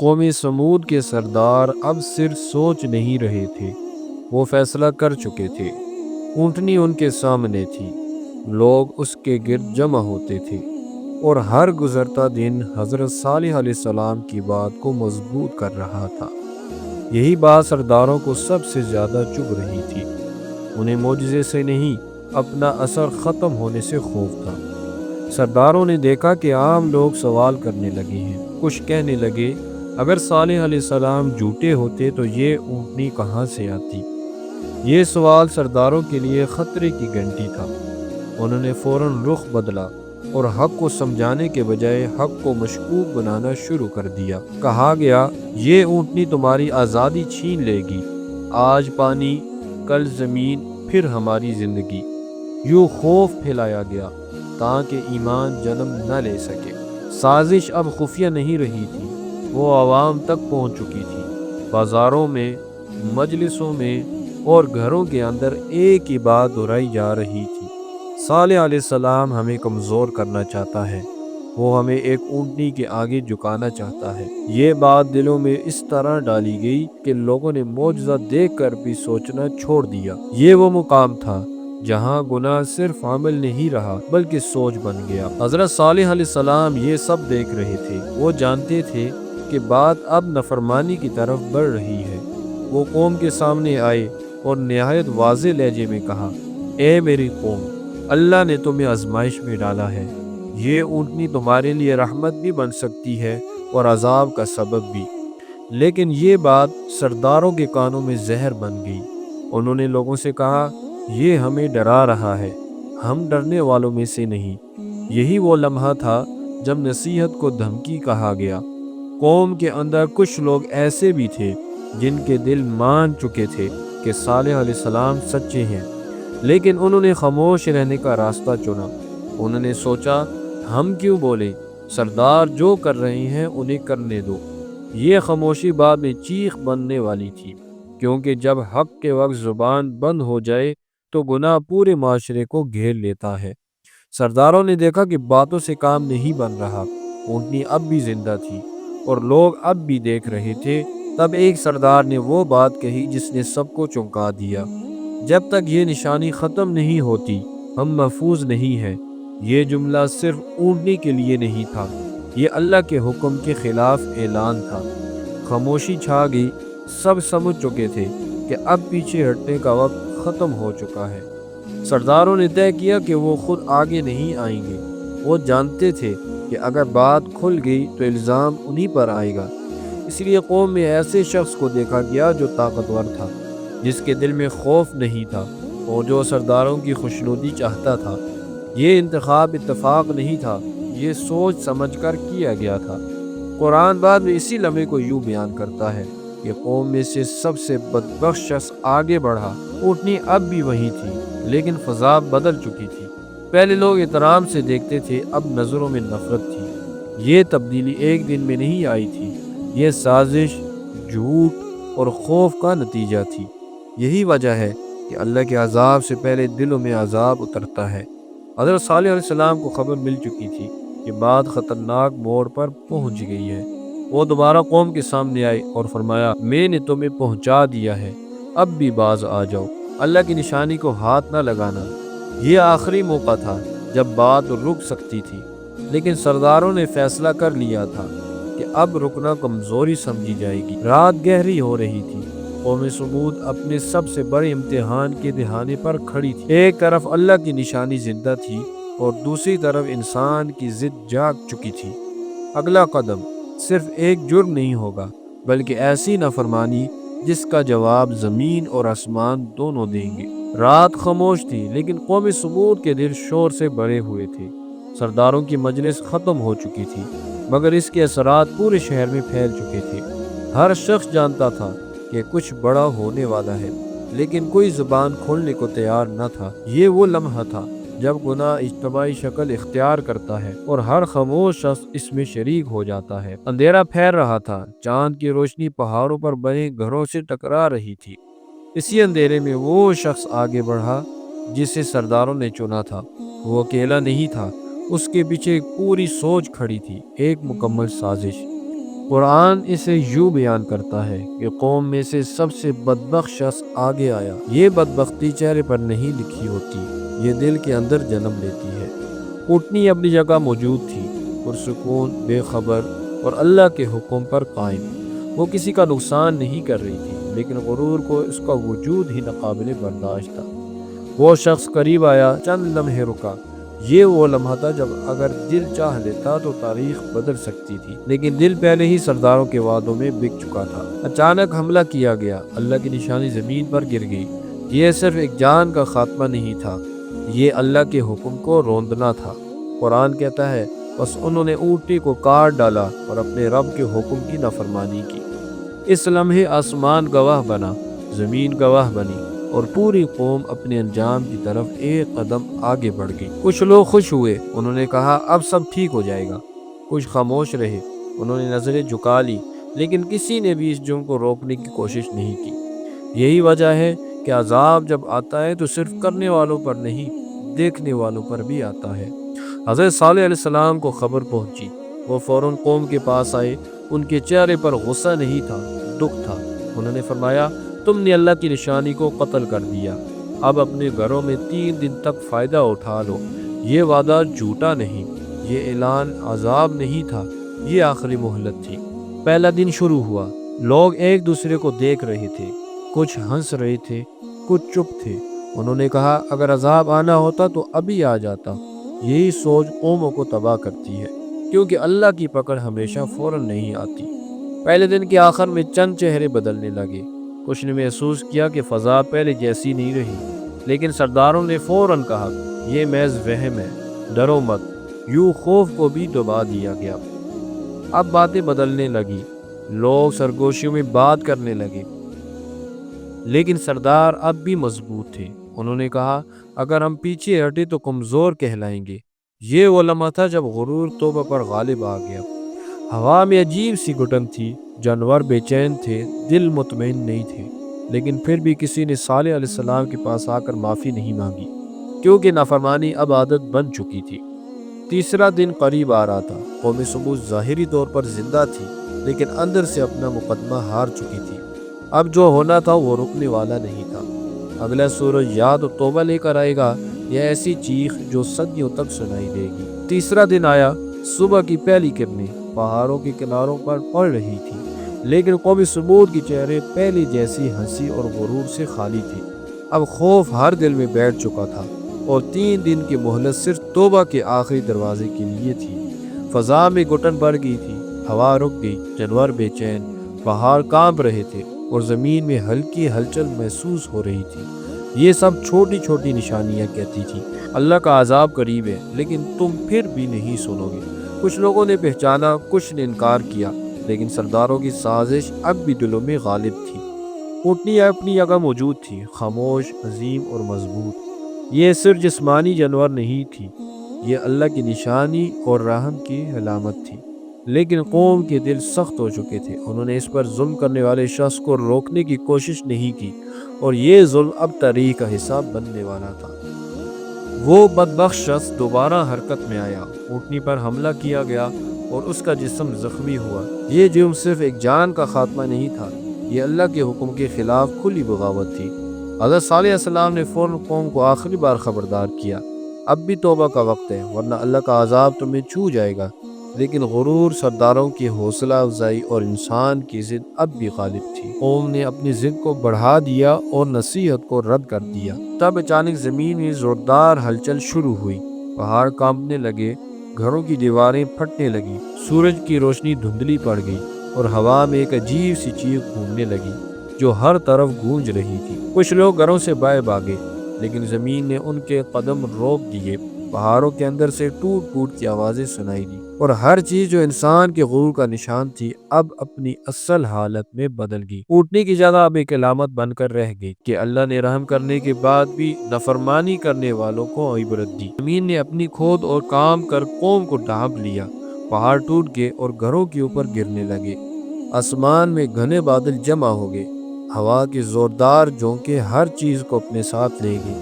قوم سمود کے سردار اب صرف سوچ نہیں رہے تھے، وہ فیصلہ کر چکے تھے۔ اونٹنی ان کے سامنے تھی، لوگ اس کے گرد جمع ہوتے تھے، اور ہر گزرتا دن حضرت صالح علیہ السلام کی بات کو مضبوط کر رہا تھا۔ یہی بات سرداروں کو سب سے زیادہ چبھ رہی تھی۔ انہیں معجزے سے نہیں، اپنا اثر ختم ہونے سے خوف تھا۔ سرداروں نے دیکھا کہ عام لوگ سوال کرنے لگے ہیں۔ کچھ کہنے لگے، اگر صالح علیہ السلام جھوٹے ہوتے تو یہ اونٹنی کہاں سے آتی؟ یہ سوال سرداروں کے لیے خطرے کی گھنٹی تھا۔ انہوں نے فوراً رخ بدلا اور حق کو سمجھانے کے بجائے حق کو مشکوک بنانا شروع کر دیا۔ کہا گیا، یہ اونٹنی تمہاری آزادی چھین لے گی، آج پانی، کل زمین، پھر ہماری زندگی۔ یوں خوف پھیلایا گیا تاکہ ایمان جنم نہ لے سکے۔ سازش اب خفیہ نہیں رہی تھی، وہ عوام تک پہنچ چکی تھی۔ بازاروں میں، مجلسوں میں اور گھروں کے اندر ایک ہی بات دہرائی جا رہی تھی، صالح علیہ السلام ہمیں کمزور کرنا چاہتا ہے، وہ ہمیں ایک اونٹنی کے آگے جھکانا چاہتا ہے۔ یہ بات دلوں میں اس طرح ڈالی گئی کہ لوگوں نے معجزہ دیکھ کر بھی سوچنا چھوڑ دیا۔ یہ وہ مقام تھا جہاں گناہ صرف عمل نہیں رہا بلکہ سوچ بن گیا۔ حضرت صالح علیہ السلام یہ سب دیکھ رہے تھے۔ وہ جانتے تھے کہ بات اب نافرمانی کی طرف بڑھ رہی ہے۔ وہ قوم کے سامنے آئے اور نہایت واضح لہجے میں کہا، اے میری قوم، اللہ نے تمہیں آزمائش میں ڈالا ہے۔ یہ اونٹنی تمہارے لیے رحمت بھی بن سکتی ہے اور عذاب کا سبب بھی۔ لیکن یہ بات سرداروں کے کانوں میں زہر بن گئی۔ انہوں نے لوگوں سے کہا، یہ ہمیں ڈرا رہا ہے، ہم ڈرنے والوں میں سے نہیں۔ یہی وہ لمحہ تھا جب نصیحت کو دھمکی کہا گیا۔ قوم کے اندر کچھ لوگ ایسے بھی تھے جن کے دل مان چکے تھے کہ صالح علیہ السلام سچے ہیں، لیکن انہوں نے خاموش رہنے کا راستہ چنا۔ انہوں نے سوچا، ہم کیوں بولیں، سردار جو کر رہے ہیں انہیں کرنے دو۔ یہ خاموشی بعد میں چیخ بننے والی تھی، کیونکہ جب حق کے وقت زبان بند ہو جائے تو گناہ پورے معاشرے کو گھیر لیتا ہے۔ سرداروں نے دیکھا کہ باتوں سے کام نہیں بن رہا۔ اونٹنی اب بھی زندہ تھی اور لوگ اب بھی دیکھ رہے تھے۔ تب ایک سردار نے وہ بات کہی جس نے سب کو چونکا دیا، جب تک یہ نشانی ختم نہیں ہوتی ہم محفوظ نہیں ہیں۔ یہ جملہ صرف اونٹنی کے لیے نہیں تھا، یہ اللہ کے حکم کے خلاف اعلان تھا۔ خاموشی چھا گئی، سب سمجھ چکے تھے کہ اب پیچھے ہٹنے کا وقت ختم ہو چکا ہے۔ سرداروں نے طے کیا کہ وہ خود آگے نہیں آئیں گے۔ وہ جانتے تھے کہ اگر بات کھل گئی تو الزام انہی پر آئے گا۔ اس لیے قوم میں ایسے شخص کو دیکھا گیا جو طاقتور تھا، جس کے دل میں خوف نہیں تھا اور جو سرداروں کی خوشنودی چاہتا تھا۔ یہ انتخاب اتفاق نہیں تھا، یہ سوچ سمجھ کر کیا گیا تھا۔ قرآن بعد میں اسی لمحے کو یوں بیان کرتا ہے کہ قوم میں سے سب سے بدبخت شخص آگے بڑھا۔ اونٹنی اب بھی وہی تھی، لیکن فضا بدل چکی تھی۔ پہلے لوگ احترام سے دیکھتے تھے، اب نظروں میں نفرت تھی۔ یہ تبدیلی ایک دن میں نہیں آئی تھی، یہ سازش، جھوٹ اور خوف کا نتیجہ تھی۔ یہی وجہ ہے کہ اللہ کے عذاب سے پہلے دلوں میں عذاب اترتا ہے۔ حضرت صالح علیہ السلام کو خبر مل چکی تھی کہ بات خطرناک موڑ پر پہنچ گئی ہے۔ وہ دوبارہ قوم کے سامنے آئے اور فرمایا، میں نے تمہیں پہنچا دیا ہے، اب بھی باز آ جاؤ، اللہ کی نشانی کو ہاتھ نہ لگانا۔ یہ آخری موقع تھا جب بات رک سکتی تھی، لیکن سرداروں نے فیصلہ کر لیا تھا کہ اب رکنا کمزوری سمجھی جائے گی۔ رات گہری ہو رہی تھی۔ قوم سمود اپنے سب سے بڑے امتحان کے دہانے پر کھڑی تھی۔ ایک طرف اللہ کی نشانی زندہ تھی اور دوسری طرف انسان کی ضد جاگ چکی تھی۔ اگلا قدم صرف ایک جرم نہیں ہوگا، بلکہ ایسی نافرمانی جس کا جواب زمین اور آسمان دونوں دیں گے۔ رات خاموش تھی، لیکن قوم سمود کے دل شور سے بھرے ہوئے تھے۔ سرداروں کی مجلس ختم ہو چکی تھی، مگر اس کے اثرات پورے شہر میں پھیل چکے تھے۔ ہر شخص جانتا تھا کہ کچھ بڑا ہونے والا ہے، لیکن کوئی زبان کھولنے کو تیار نہ تھا۔ یہ وہ لمحہ تھا جب گناہ اجتماعی شکل اختیار کرتا ہے اور ہر خاموش شخص اس میں شریک ہو جاتا ہے۔ اندھیرا پھیل رہا تھا، چاند کی روشنی پہاڑوں پر بنے گھروں سے ٹکرا رہی تھی۔ اسی اندھیرے میں وہ شخص آگے بڑھا جسے سرداروں نے چنا تھا۔ وہ اکیلا نہیں تھا، اس کے پیچھے ایک پوری سوچ کھڑی تھی، ایک مکمل سازش۔ قرآن اسے یوں بیان کرتا ہے کہ قوم میں سے سب سے بدبخت شخص آگے آیا۔ یہ بدبختی چہرے پر نہیں لکھی ہوتی، یہ دل کے اندر جنم لیتی ہے۔ اونٹنی اپنی جگہ موجود تھی، پرسکون، بے خبر اور اللہ کے حکم پر قائم۔ وہ کسی کا نقصان نہیں کر رہی تھی، لیکن غرور کو اس کا وجود ہی ناقابل برداشت تھا۔ وہ شخص قریب آیا، چند لمحے رکا۔ یہ وہ لمحہ تھا جب اگر دل چاہ لیتا تو تاریخ بدل سکتی تھی، لیکن دل پہلے ہی سرداروں کے وعدوں میں بک چکا تھا۔ اچانک حملہ کیا گیا، اللہ کی نشانی زمین پر گر گئی۔ یہ صرف ایک جان کا خاتمہ نہیں تھا، یہ اللہ کے حکم کو روندنا تھا۔ قرآن کہتا ہے، بس انہوں نے اونٹنی کو کاٹ ڈالا اور اپنے رب کے حکم کی نافرمانی کی۔ اس لمحے آسمان گواہ بنا، زمین گواہ بنی، اور پوری قوم اپنے انجام کی طرف ایک قدم آگے بڑھ گئی۔ کچھ لوگ خوش ہوئے، انہوں نے کہا اب سب ٹھیک ہو جائے گا۔ کچھ خاموش رہے، انہوں نے نظریں جھکا لی، لیکن کسی نے بھی اس جرم کو روکنے کی کوشش نہیں کی۔ یہی وجہ ہے کہ عذاب جب آتا ہے تو صرف کرنے والوں پر نہیں، دیکھنے والوں پر بھی آتا ہے۔ حضرت صالح علیہ السلام کو خبر پہنچی، وہ فوراً قوم کے پاس آئے۔ ان کے چہرے پر غصہ نہیں تھا، دکھ تھا۔ انہوں نے فرمایا، تم نے اللہ کی نشانی کو قتل کر دیا، اب اپنے گھروں میں 3 دن تک فائدہ اٹھا لو۔ یہ وعدہ جھوٹا نہیں، یہ اعلان عذاب نہیں تھا، یہ آخری مہلت تھی۔ پہلا دن شروع ہوا، لوگ ایک دوسرے کو دیکھ رہے تھے، کچھ ہنس رہے تھے، کچھ چپ تھے۔ انہوں نے کہا اگر عذاب آنا ہوتا تو ابھی آ جاتا۔ یہی سوچ قوموں کو تباہ کرتی ہے، کیونکہ اللہ کی پکڑ ہمیشہ فوراً نہیں آتی۔ پہلے دن کے آخر میں چند چہرے بدلنے لگے۔ کچھ نے محسوس کیا کہ فضا پہلے جیسی نہیں رہی، لیکن سرداروں نے فوراً کہا یہ محض وہم ہے، ڈرو مت۔ یوں خوف کو بھی دبا دیا گیا۔ اب باتیں بدلنے لگی، لوگ سرگوشیوں میں بات کرنے لگے، لیکن سردار اب بھی مضبوط تھے۔ انہوں نے کہا اگر ہم پیچھے ہٹے تو کمزور کہلائیں گے۔ یہ وہ لمحہ تھا جب غرور توبہ پر غالب آ گیا۔ ہوا میں عجیب سی گھٹن تھی، جانور بے چین تھے، دل مطمئن نہیں تھے، لیکن پھر بھی کسی نے صالح علیہ السلام کے پاس آ کر معافی نہیں مانگی، کیونکہ نافرمانی اب عادت بن چکی تھی۔ تیسرا دن قریب آ رہا تھا۔ قوم سمود ظاہری طور پر زندہ تھی، لیکن اندر سے اپنا مقدمہ ہار چکی تھی۔ اب جو ہونا تھا وہ رکنے والا نہیں تھا۔ اگلا سورج یا تو توبہ لے کر آئے گا یا ایسی چیخ جو صدیوں تک سنائی دے گی۔ تیسرا دن آیا، صبح کی پہلی کرنیں پہاڑوں کے کناروں پر پڑ رہی تھی، لیکن قوم سمود کے چہرے پہلے جیسی ہنسی اور غرور سے خالی تھے۔ اب خوف ہر دل میں بیٹھ چکا تھا، اور 3 دن کی مہلت صرف توبہ کے آخری دروازے کے لیے تھی۔ فضا میں گھٹن بڑھ گئی تھی، ہوا رک گئی، جانور بے چین، پہاڑ کانپ رہے تھے، اور زمین میں ہلکی ہلچل محسوس ہو رہی تھی۔ یہ سب چھوٹی چھوٹی نشانیاں کہتی تھیں اللہ کا عذاب قریب ہے، لیکن تم پھر بھی نہیں سنو گے۔ کچھ لوگوں نے پہچانا، کچھ نے انکار کیا، لیکن سرداروں کی سازش اب بھی دلوں میں غالب تھی۔ اونٹنی اپنی جگہ موجود تھی، خاموش، عظیم اور مضبوط۔ یہ صرف جسمانی جانور نہیں تھی، یہ اللہ کی نشانی اور رحم کی علامت تھی۔ لیکن قوم کے دل سخت ہو چکے تھے۔ انہوں نے اس پر ظلم کرنے والے شخص کو روکنے کی کوشش نہیں کی، اور یہ ظلم اب تاریخ کا حصہ بننے والا تھا۔ وہ بدبخت شخص دوبارہ حرکت میں آیا، اونٹنی پر حملہ کیا گیا اور اس کا جسم زخمی ہوا۔ یہ جرم صرف ایک جان کا خاتمہ نہیں تھا، یہ اللہ کے حکم کے خلاف کھلی بغاوت تھی۔ حضرت صالح علیہ السلام نے فوراً قوم کو آخری بار خبردار کیا، اب بھی توبہ کا وقت ہے، ورنہ اللہ کا عذاب تمہیں چھو جائے گا۔ لیکن غرور، سرداروں کی حوصلہ افزائی اور انسان کی ضد اب بھی غالب تھی۔ قوم نے اپنی ضد کو بڑھا دیا اور نصیحت کو رد کر دیا۔ تب اچانک زمین میں زوردار ہلچل شروع ہوئی، پہاڑ کانپنے لگے، گھروں کی دیواریں پھٹنے لگی، سورج کی روشنی دھندلی پڑ گئی، اور ہوا میں ایک عجیب سی چیخ گھومنے لگی جو ہر طرف گونج رہی تھی۔ کچھ لوگ گھروں سے باہر بھاگے، لیکن زمین نے ان کے قدم روک دیے۔ پہاڑوں کے اندر سے ٹوٹ پھوٹ کی آوازیں سنائی دی، اور ہر چیز جو انسان کے غرور کا نشان تھی اب اپنی اصل حالت میں بدل گئی۔ اونٹنی کی جگہ اب ایک علامت بن کر رہ گئی کہ اللہ نے رحم کرنے کے بعد بھی نافرمانی کرنے والوں کو عبرت دی۔ زمین نے اپنی کھود اور کام کر قوم کو ڈھانپ لیا، پہاڑ ٹوٹ گئے اور گھروں کے اوپر گرنے لگے۔ آسمان میں گھنے بادل جمع ہو گئے، ہوا کی زوردار جھونکیں ہر چیز کو اپنے ساتھ لے گئی،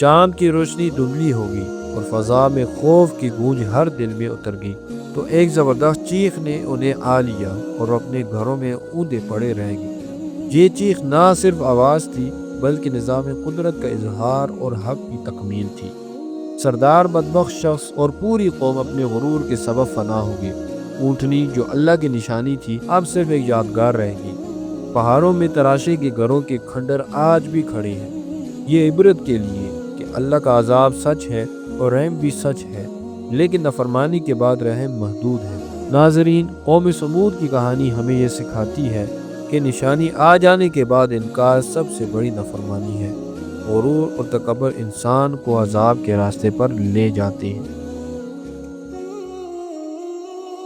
چاند کی روشنی دھندلی ہو گئی، اور فضا میں خوف کی گونج ہر دل میں اتر گئی۔ تو ایک زبردست چیخ نے انہیں آ لیا اور اپنے گھروں میں اوندا پڑے رہ گئے۔ یہ چیخ نہ صرف آواز تھی بلکہ نظام قدرت کا اظہار اور حق کی تکمیل تھی۔ سردار بدبخت شخص اور پوری قوم اپنے غرور کے سبب فنا ہو گئی۔ اونٹنی جو اللہ کی نشانی تھی اب صرف ایک یادگار رہ گئی۔ پہاڑوں میں تراشے کے گھروں کے کھنڈر آج بھی کھڑے ہیں، یہ عبرت کے لیے کہ اللہ کا عذاب سچ ہے اور رحم بھی سچ ہے، لیکن نافرمانی کے بعد رحم محدود ہے۔ ناظرین، قوم سمود کی کہانی ہمیں یہ سکھاتی ہے کہ نشانی آ جانے کے بعد انکار سب سے بڑی نافرمانی ہے۔ غرور اور تکبر انسان کو عذاب کے راستے پر لے جاتے ہیں۔